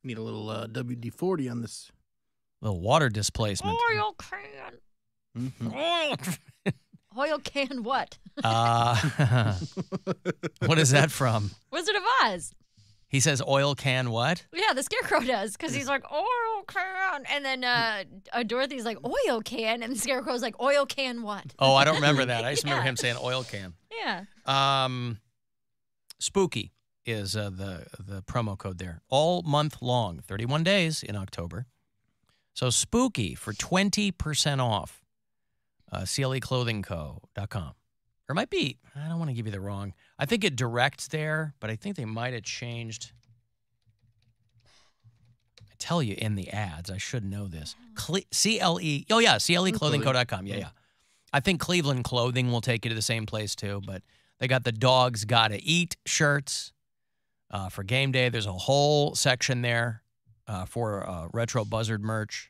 Need a little WD-40 on this. Little water displacement. Oil can. Mm-hmm. Oil can what? What is that from? Wizard of Oz. He says oil can what? Yeah, the Scarecrow does, because he's like, oil can. And then Dorothy's like, oil can. And the Scarecrow's like, oil can what? Oh, I don't remember that. I just remember him saying oil can. Yeah. Spooky is the promo code there. All month long, 31 days in October. So Spooky for 20% off. CLEclothingco.com. Or it might be, I don't want to give you the wrong. I think it directs there, but I think they might have changed. I tell you in the ads, I should know this. CLE, oh yeah, CLEclothingco.com. Yeah. I think Cleveland Clothing will take you to the same place too, but they got the Dogs Gotta Eat shirts for game day. There's a whole section there for retro Buzzard merch.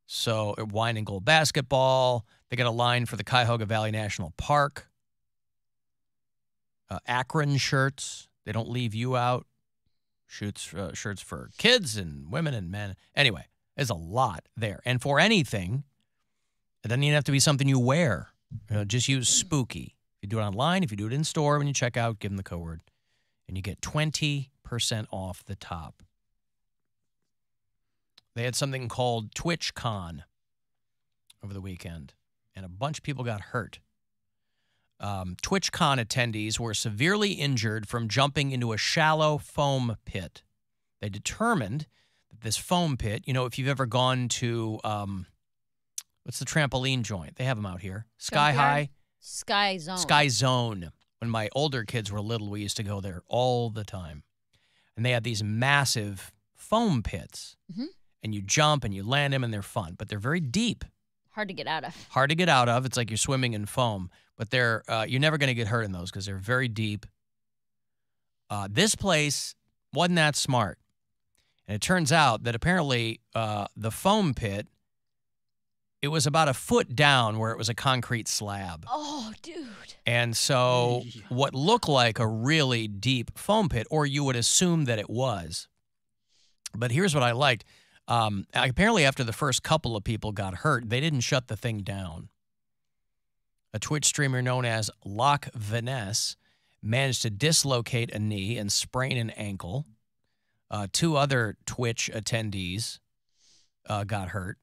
So wine and gold basketball. They got a line for the Cuyahoga Valley National Park. Akron shirts. They don't leave you out. Shirts for kids and women and men. Anyway, there's a lot there. And for anything, it doesn't even have to be something you wear. Just use Spooky. If you do it online, if you do it in store, when you check out, give them the code word. And you get 20% off the top. They had something called Twitchcon over the weekend, and a bunch of people got hurt. Twitchcon attendees were severely injured from jumping into a shallow foam pit. They determined that this foam pit, if you've ever gone to, what's the trampoline joint? They have them out here. Sky High. Sky Zone. Sky Zone. When my older kids were little, we used to go there all the time. And they had these massive foam pits. Mm-hmm. And you jump and you land them, and they're fun. But they're very deep. Hard to get out of. Hard to get out of. It's like you're swimming in foam. But you're never going to get hurt in those because they're very deep. This place wasn't that smart. And it turns out that apparently the foam pit, it was about a foot down where it was a concrete slab. Oh, dude. And so what looked like a really deep foam pit, or you would assume that it was. But here's what I liked. Apparently after the first couple of people got hurt, they didn't shut the thing down. A Twitch streamer known as Loch Vaness managed to dislocate a knee and sprain an ankle. 2 other Twitch attendees got hurt.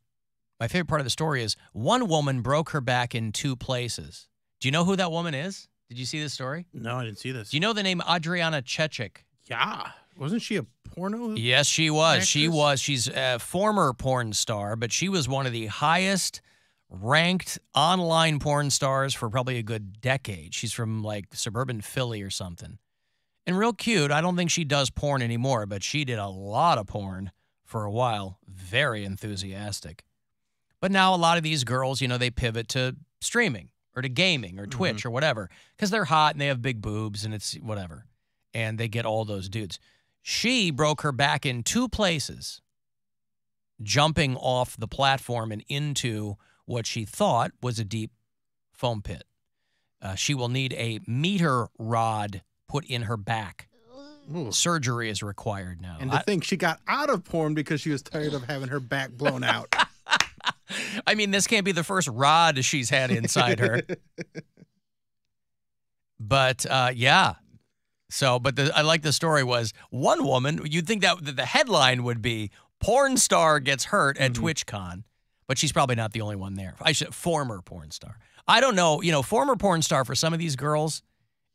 My favorite part of the story is one woman broke her back in 2 places. Do you know who that woman is? Did you see this story? No, I didn't see this. Do you know the name Adriana Chechik? Yeah. Wasn't she a porno? Yes, she was. Actress? She was. She's a former porn star, but she was one of the highest ranked online porn stars for probably a good decade. She's from like suburban Philly or something. And real cute. I don't think she does porn anymore, but she did a lot of porn for a while. Very enthusiastic. But now a lot of these girls, they pivot to streaming or to gaming or Twitch or whatever because they're hot and they have big boobs and it's whatever. And they get all those dudes. She broke her back in 2 places, jumping off the platform and into what she thought was a deep foam pit. She will need a meter rod put in her back. Ooh. Surgery is required now. And to think she got out of porn because she was tired of having her back blown out. I mean, this can't be the first rod she's had inside her. But, yeah. So, but I like the story was one woman, you'd think that the headline would be porn star gets hurt at TwitchCon, but she's probably not the only one there. Former porn star. I don't know, former porn star for some of these girls,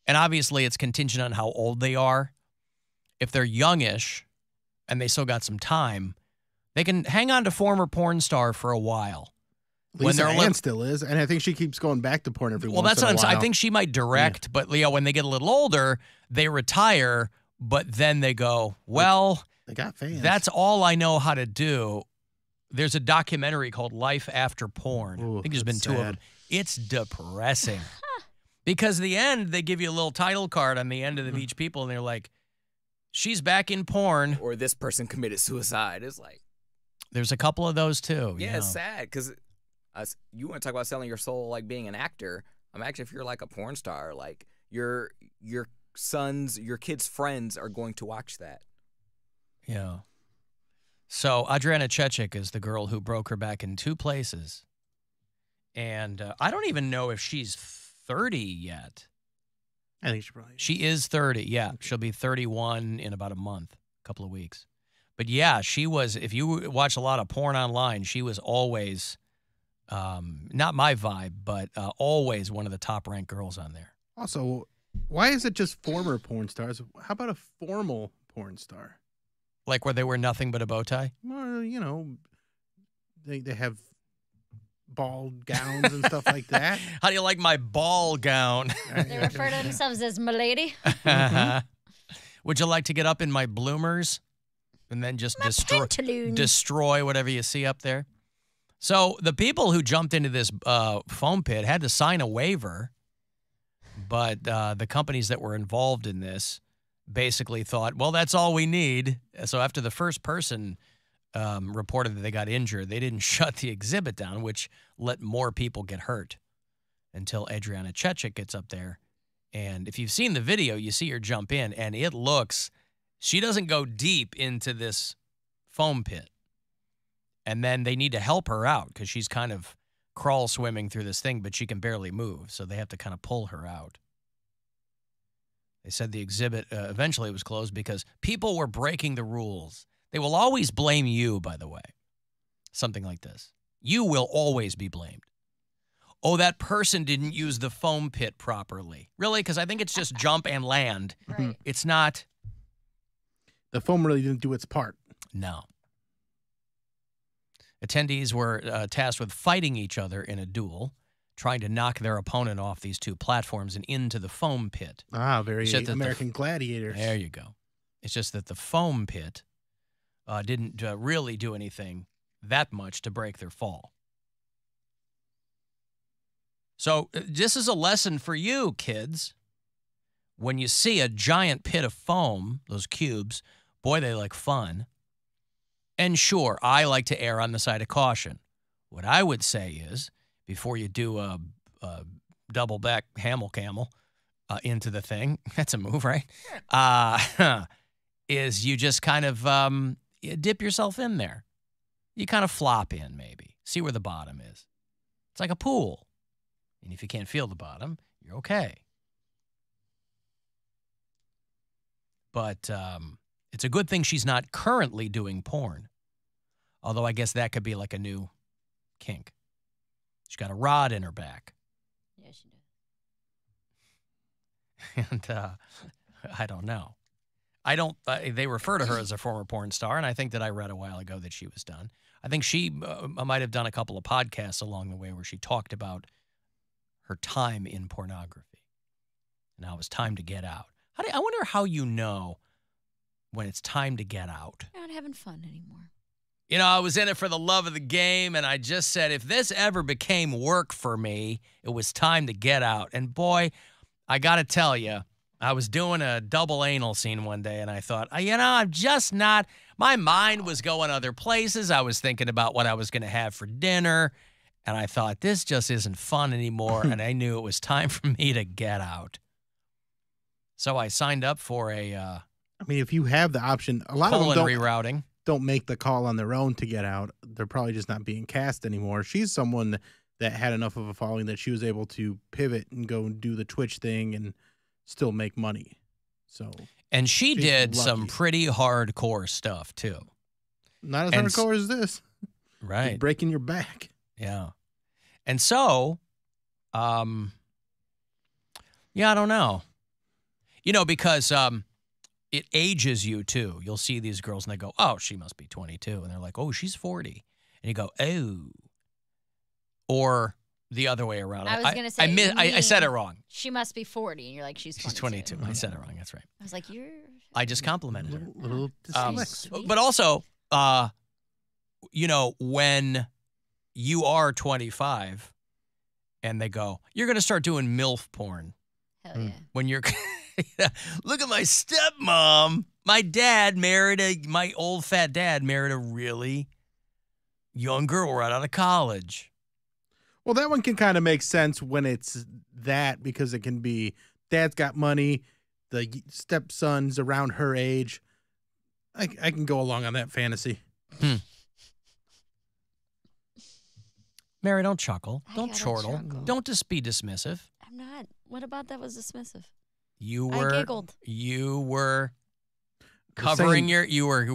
and obviously it's contingent on how old they are. If they're youngish and they still got some time, they can hang on to former porn star for a while. Lisa Ann still is, and I think she keeps going back to porn every once in a while. Well, that's what I'm saying. I think she might direct, but when they get a little older, they retire, but then they go, well, they got fans. That's all I know how to do. There's a documentary called Life After Porn. Ooh, I think there's been 2 of them. It's depressing. Because the end, they give you a little title card on the end of each people, and they're like, she's back in porn. Or this person committed suicide. It's like. There's a couple of those, too. Yeah, it's sad, because you want to talk about selling your soul like being an actor. Actually, if you're like a porn star, like your kids' friends are going to watch that. Yeah. So Adriana Chechik is the girl who broke her back in 2 places. And I don't even know if she's 30 yet. I think she probably is. She is 30, yeah. She'll be 31 in about a month, a couple of weeks. But yeah, she was, if you watch a lot of porn online, she was always, not my vibe, but always one of the top-ranked girls on there. Also, why is it just former porn stars? How about a formal porn star? Like where they wear nothing but a bow tie? Well, you know, they have ball gowns and stuff like that. How do you like my ball gown? They refer to themselves as "milady." Would you like to get up in my bloomers and then just destroy whatever you see up there? So the people who jumped into this foam pit had to sign a waiver, but the companies that were involved in this basically thought, well, that's all we need. So after the first person reported that they got injured, they didn't shut the exhibit down, which let more people get hurt until Adriana Chechik gets up there. And if you've seen the video, you see her jump in, and it looks, she doesn't go deep into this foam pit. And then they need to help her out because she's kind of crawl swimming through this thing, but she can barely move. So they have to kind of pull her out. They said the exhibit eventually was closed because people were breaking the rules. They will always blame you, by the way. Something like this. You will always be blamed. Oh, that person didn't use the foam pit properly. Really? Because I think it's just jump and land. Right. It's not. The foam really didn't do its part. No. Attendees were tasked with fighting each other in a duel, trying to knock their opponent off these 2 platforms and into the foam pit. Ah, very American Gladiators. There you go. It's just that the foam pit didn't really do anything that much to break their fall. So this is a lesson for you, kids. When you see a giant pit of foam, those cubes, boy, they look fun. And sure, I like to err on the side of caution. What I would say is, before you do a double back camel into the thing, that's a move, right? Is you just kind of you dip yourself in there. You kind of flop in, maybe. See where the bottom is. It's like a pool. And if you can't feel the bottom, you're okay. But it's a good thing she's not currently doing porn. Although I guess that could be like a new kink. She's got a rod in her back. Yeah, she does. And I don't know. They refer to her as a former porn star, and I think that I read a while ago that she was done. I think she might have done a couple of podcasts along the way where she talked about her time in pornography. Now it's time to get out. I wonder how you know when it's time to get out. You're not having fun anymore. You know, I was in it for the love of the game, and I just said, if this ever became work for me, it was time to get out. And boy, I got to tell you, I was doing a double anal scene one day, and I thought, you know, I'm just not, my mind was going other places. I was thinking about what I was going to have for dinner, and I thought, this just isn't fun anymore, and I knew it was time for me to get out. So I signed up for a I mean, if you have the option, a lot of them rerouting. Don't make the call on their own to get out. They're probably just not being cast anymore. She's someone that had enough of a following that she was able to pivot and go and do the Twitch thing and still make money. So, and she did lucky. some pretty hardcore stuff too. Not as hardcore as this. Right. Just breaking your back. Yeah. And so, yeah, I don't know. You know, because it ages you too. You'll see these girls and they go, oh, she must be 22. And they're like, oh, she's 40. And you go, oh. Or the other way around. I was going to say, I said it wrong. She must be 40. And you're like, she's 22. She's 22. I said it wrong. That's right. I was like, I just complimented her. Little dyslexic. But also, you know, when you are 25 and they go, you're going to start doing MILF porn. Hell yeah. When you're, look at my stepmom. My old fat dad married a really young girl right out of college. Well, that one can kind of make sense when it's that, because it can be dad's got money, the stepson's around her age. I can go along on that fantasy. Mary, don't chuckle. I Don't gotta chortle. chuckle. Don't just be dismissive. I'm not. What about that was dismissive? You I were giggled. You were You're covering saying- you were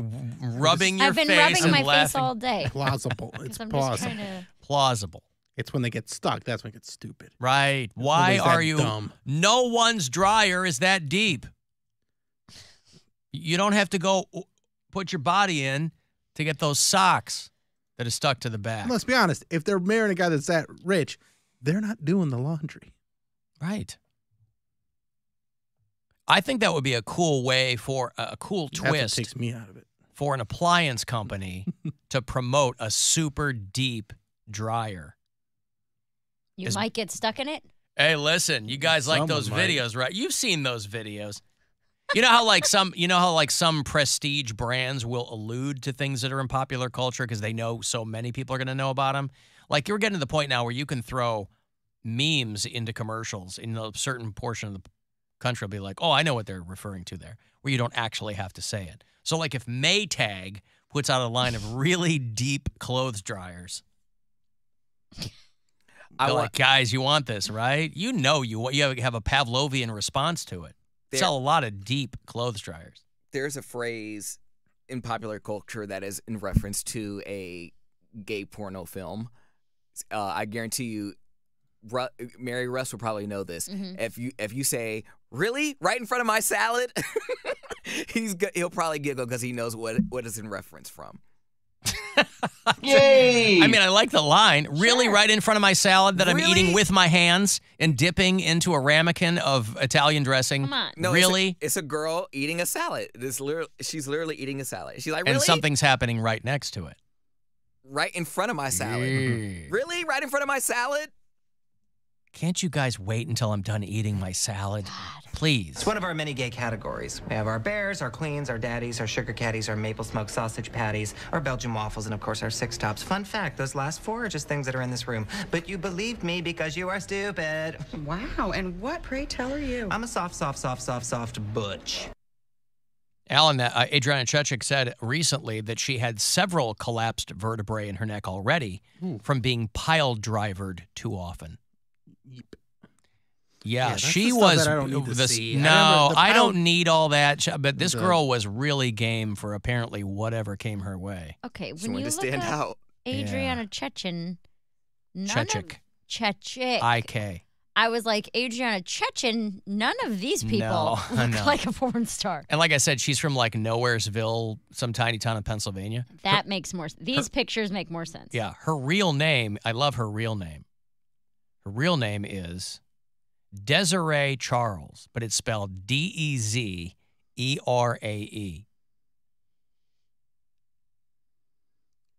rubbing your I've been face rubbing and my face laughing. all day. Plausible. Because It's I'm just plausible. trying to. Plausible. It's when they get stuck. That's when it gets stupid. Right. Why Nobody's that are you dumb. No one's dryer is that deep. You don't have to go put your body in to get those socks that are stuck to the back. And let's be honest. If they're marrying a guy that's that rich, they're not doing the laundry. Right. I think that would be a cool way for a cool That's what twist takes me out of it. for an appliance company to promote a super deep dryer. You Is- might get stuck in it. Hey, listen, you guys like those Someone might. videos, right? You've seen those videos. You know how some prestige brands will allude to things that are in popular culture because they know so many people are going to know about them. Like you're getting to the point now where you can throw memes into commercials in a certain portion of the country will be like, oh, I know what they're referring to there, where you don't actually have to say it. So like if Maytag puts out a line of really deep clothes dryers, I they're want like, guys, you want this, right? You know you have a Pavlovian response to it. There- Sell a lot of deep clothes dryers. there's a phrase in popular culture that is in reference to a gay porno film. I guarantee you, Mary Russ will probably know this. Mhm. If you say really right in front of my salad, he'll probably giggle because he knows what is in reference from. Yay! I mean, I like the line. Really, Sure. right in front of my salad that I'm Really? eating with my hands and dipping into a ramekin of Italian dressing. Come on. No, Really? it's a girl eating a salad. She's literally eating a salad. She's like, really? And something's happening right next to it. right in front of my salad. Yeah. Really? Right in front of my salad? Can't you guys wait until I'm done eating my salad? Please. It's one of our many gay categories. We have our bears, our queens, our daddies, our sugar caddies, our maple smoked sausage patties, our Belgian waffles, and of course our six tops. Fun fact, those last four are just things that are in this room. But you believed me because you are stupid. Wow, and what, pray tell, are you? I'm a soft butch. Alan, Adriana Chechik said recently that she had several collapsed vertebrae in her neck already from being pile drivered too often. Yeep. Yeah, that's she the stuff was. that I don't need to see. No, the I pile- don't need all that. But this The- girl was really game for apparently whatever came her way. Okay, She when you wanted to look stand up out. Adriana Chechen, Chechik. Chechik. IK. I was like, Adriana Chechen, none of these people No, look no. like a porn star. And like I said, she's from like Nowheresville, some tiny town in Pennsylvania. That makes more These pictures make more sense. Yeah, her real name, I love her real name. Her real name is Desiree Charles, but it's spelled Dezerae.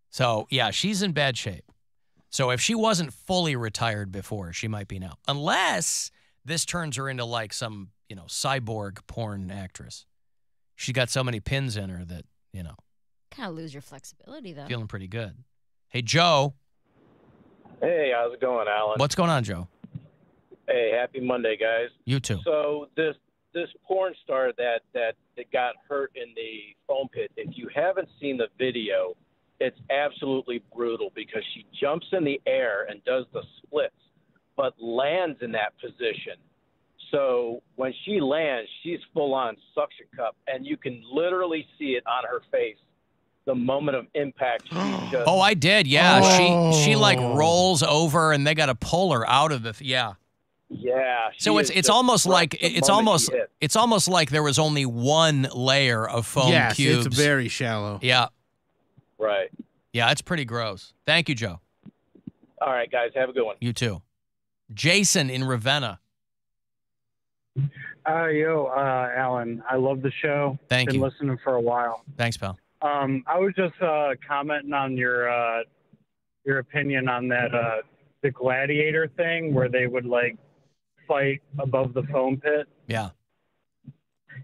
So, yeah, she's in bad shape. So if she wasn't fully retired before, she might be now. Unless this turns her into like some, cyborg porn actress. She got so many pins in her that, Kind of lose your flexibility, though. feeling pretty good. Hey, Joe. Hey, how's it going, Alan? What's going on, Joe? Hey, happy Monday, guys. You too. So this porn star that got hurt in the foam pit, if you haven't seen the video, it's absolutely brutal because she jumps in the air and does the splits, but lands in that position. So when she lands, she's full on suction cup, and you can literally see it on her face. The moment of impact, she just Oh, I did. Yeah, she like Oh. rolls over, and they got to pull her out of the. Yeah. yeah. she So is it's just almost right like the it's moment almost she hit. it's almost like there was only one layer of foam Yes, cubes. it's very shallow. Yeah, Right. yeah, it's pretty gross. Thank you, Joe. All right, guys, have a good one. You too. Jason in Ravenna. Alan, I love the show. Thank Been you. listening for a while. Thanks, pal. I was just commenting on your opinion on that the gladiator thing where they would like fight above the foam pit. Yeah.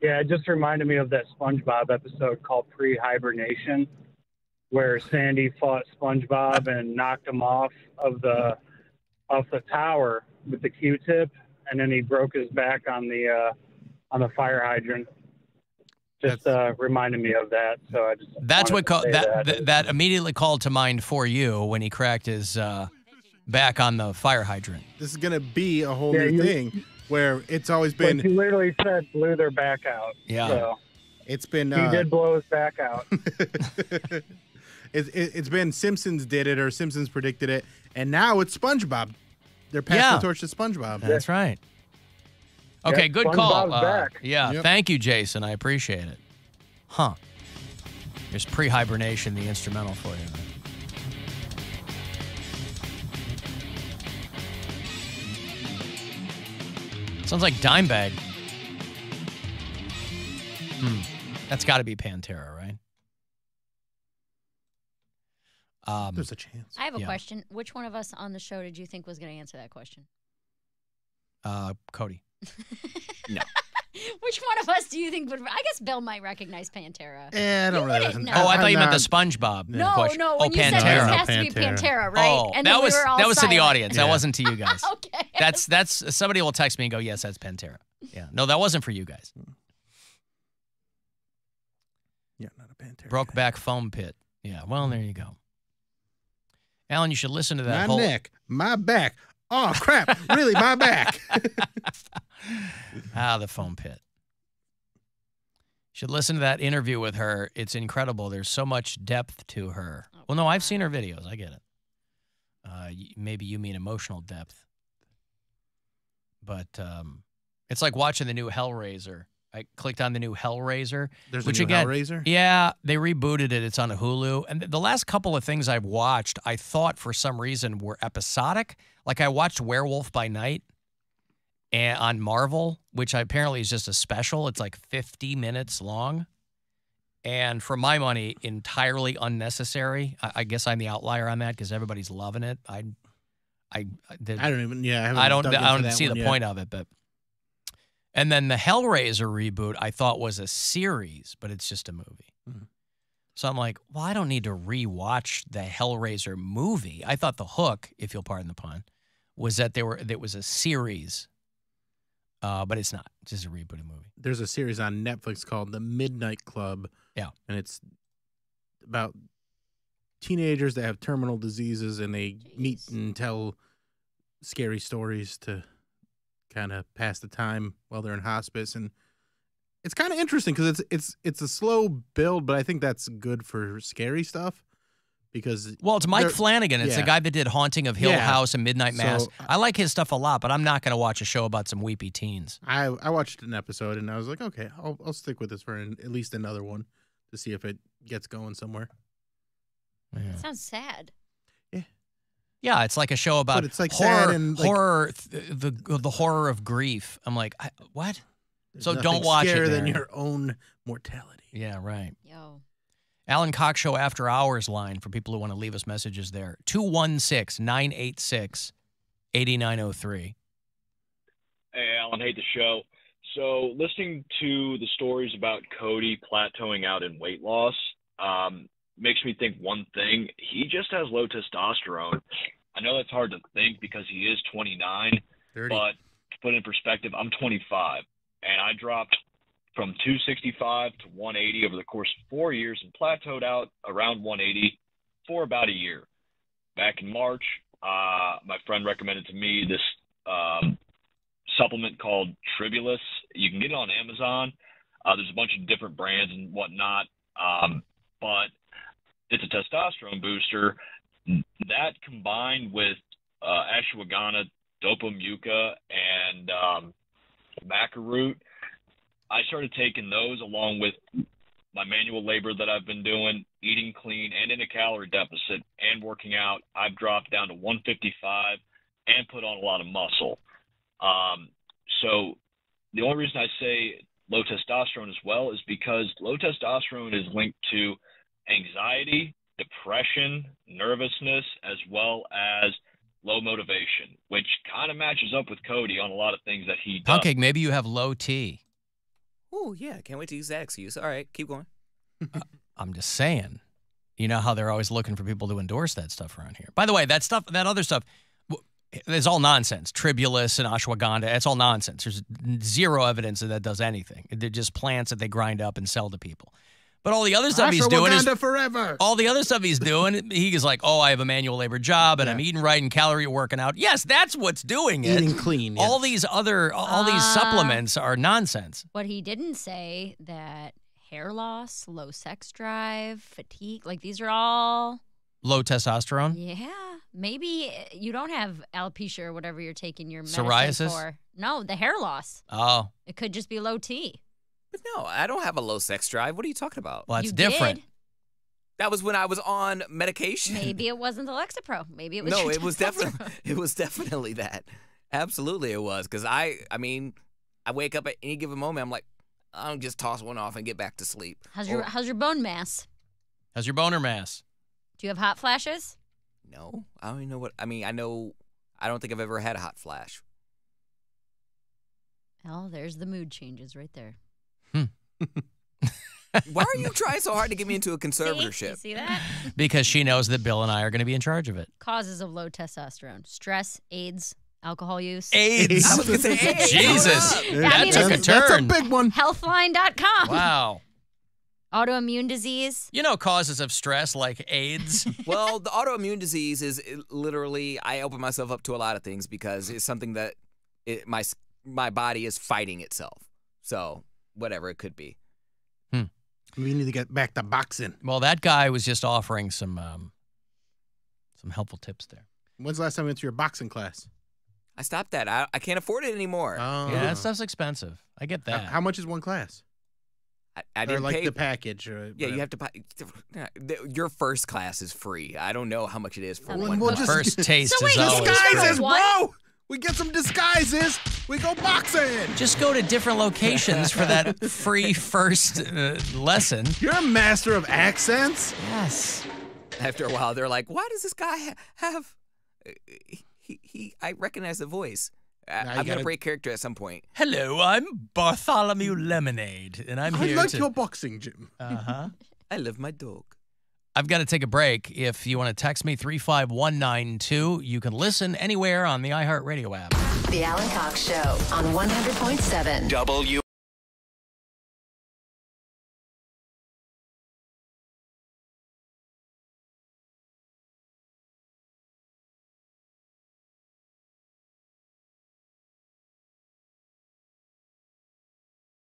Yeah, it just reminded me of that SpongeBob episode called Pre-Hibernation, where Sandy fought SpongeBob and knocked him off the tower with the Q-tip, and then he broke his back on the fire hydrant. Just reminded me of that, so I just That's wanted what to say that immediately called to mind for you when he cracked his back on the fire hydrant. This is gonna be a whole Yeah, new thing where it's always been. Like you literally said, blew their back out. Yeah. So It's been. he did blow his back out. It's been Simpsons did it or Simpsons predicted it, and now it's SpongeBob. They're passing the torch to SpongeBob. That's right. Okay, Yeah, good call. SpongeBob's back. Yeah, Yep. thank you, Jason. I appreciate it. Huh. There's pre-hibernation, the instrumental for you. Sounds like Dimebag. That's got to be Pantera, right? There's a chance. I have a Yeah. question. Which one of us on the show did you think was going to answer that question? Cody. No. Which one of us do you think would? I guess Bill might recognize Pantera. I don't You really wouldn't listen. know. Oh, I thought you meant the I'm SpongeBob No, question. no. Oh, When you said Pantera. this No, has to be Pantera. Pantera, right? Oh, and that then was we were all to the silent. audience. That Yeah. wasn't to you guys. Okay. That's somebody will text me and go, yes, that's Pantera. Yeah, no, that wasn't for you guys. Yeah, not a Pantera. Brokeback Foam Pit. Yeah, well, there you go. Alan, you should listen to that My whole. neck, my back. Oh crap! Really, my back. The Foam Pit. Should listen to that interview with her. It's incredible. There's so much depth to her. Well, no, I've seen her videos. I get it. Maybe you mean emotional depth. But it's like watching the new Hellraiser. I clicked on the new Hellraiser. There's which a new again, Hellraiser? Yeah, they rebooted it. It's on Hulu. And the last couple of things I've watched, I thought for some reason were episodic. Like I watched Werewolf by Night on Marvel, which apparently is just a special. It's like 50 minutes long. And for my money, entirely unnecessary. I guess I'm the outlier on that because everybody's loving it. I don't even. Yeah, I don't dug into that see the one yet. point of it, but. And then the Hellraiser reboot, I thought was a series, but it's just a movie. Mhm. So I'm like, well, I don't need to rewatch the Hellraiser movie. I thought the hook, if you'll pardon the pun, was that there was a series, but it's not. It's just a rebooted movie. There's a series on Netflix called The Midnight Club. Yeah. And it's about teenagers that have terminal diseases and they meet and tell scary stories to kind of pass the time while they're in hospice. And it's kind of interesting because it's a slow build, but I think that's good for scary stuff because Well, it's Mike they're- Flanagan. It's the yeah. guy that did Haunting of Hill Yeah. House and Midnight Mass. So- I like his stuff a lot, but I'm not going to watch a show about some weepy teens. I watched an episode and I was like, okay, I'll stick with this for at least another one to see if it gets going somewhere. Yeah. Sounds sad. Yeah, it's like a show about But it's like horror, sad and, like- the horror of grief. I'm like, what? There's So nothing don't watch it, scarier than Darren. your own mortality. Yeah, right. Yo. Alan Cox Show After Hours line for people who want to leave us messages there. 216-986-8903. Hey, Alan, hate the show. So listening to the stories about Cody plateauing out in weight loss makes me think one thing. He just has low testosterone. I know that's hard to think because he is 29, Dirty. but to put it in perspective, I'm 25, and I dropped from 265 to 180 over the course of 4 years and plateaued out around 180 for about a year. Back in March, my friend recommended to me this supplement called Tribulus. You can get it on Amazon. There's a bunch of different brands and whatnot, but it's a testosterone booster. That combined with ashwagandha, dopamucca, and maca root, I started taking those along with my manual labor that I've been doing, eating clean and in a calorie deficit and working out. I've dropped down to 155 and put on a lot of muscle. So the only reason I say low testosterone as well is because low testosterone is linked to anxiety, depression, nervousness, as well as low motivation, which kind of matches up with Cody on a lot of things that he does. Poundcake, maybe you have low T. Oh, yeah. Can't wait to use that excuse. All right, keep going. I'm just saying. You know how they're always looking for people to endorse that stuff around here. By the way, that other stuff, it's all nonsense. Tribulus and ashwagandha, it's all nonsense. There's zero evidence that does anything. They're just plants that they grind up and sell to people. But all the other stuff he's doing is forever. all the other stuff he's doing. He's like, oh, I have a manual labor job and I'm eating right and calorie working out. Yes, that's what's doing it. Eating clean. All these supplements are nonsense. What he didn't say that hair loss, low sex drive, fatigue, like these are all Low testosterone. Yeah, maybe you don't have alopecia or whatever you're taking your medicine Psoriasis? for. No, the hair loss. Oh, It could just be low T. But no, I don't have a low sex drive. What are you talking about? well, that's You different. did. That was when I was on medication. Maybe it wasn't the Lexapro. Maybe it was No, your it was testosterone. definitely that. Absolutely it was. Because I mean, I wake up at any given moment, I'm like, I'll just toss one off and get back to sleep. How's your bone mass? How's your boner mass? Do you have hot flashes? No, I don't even know what. I mean, I don't think I've ever had a hot flash. Oh, there's the mood changes right there. Why are you trying so hard to get me into a See? You conservatorship? see that? Because she knows that Bill and I are going to be in charge of it. Causes of low testosterone: stress, AIDS, alcohol use. AIDS. I was gonna say, hey, Jesus. I That mean, took a that's- That's a turn. big one. Healthline.com. Wow. Autoimmune disease. You know causes of stress like AIDS. Well, the autoimmune disease is literally, I open myself up to a lot of things because it's something that my body is fighting itself. So whatever it could be. We need to get back to boxing. Well, that guy was just offering some helpful tips there. When's the last time you went to your boxing class? I stopped that. I can't afford it anymore. Oh. Yeah, that stuff's expensive. I get that. How much is one class? I Or didn't like pay. the package? Or Yeah, you have to buy. Your first class is free. I don't know how much it is for Well, one we'll class. just- First taste So is wait, always disguises, free. bro! We get some disguises. We go boxing. Just go to different locations for that free first lesson. You're a master of accents. Yes. After a while, they're like, "Why does this guy have?" I recognize the voice. you I'm gonna gotta- break character at some point. Hello, I'm Bartholomew Lemonade, and I'm I here like to. your boxing gym. Uh-huh. I love my dog. I've got to take a break. If you want to text me 35192, you can listen anywhere on the iHeartRadio app. The Alan Cox Show on 100.7 WMMS.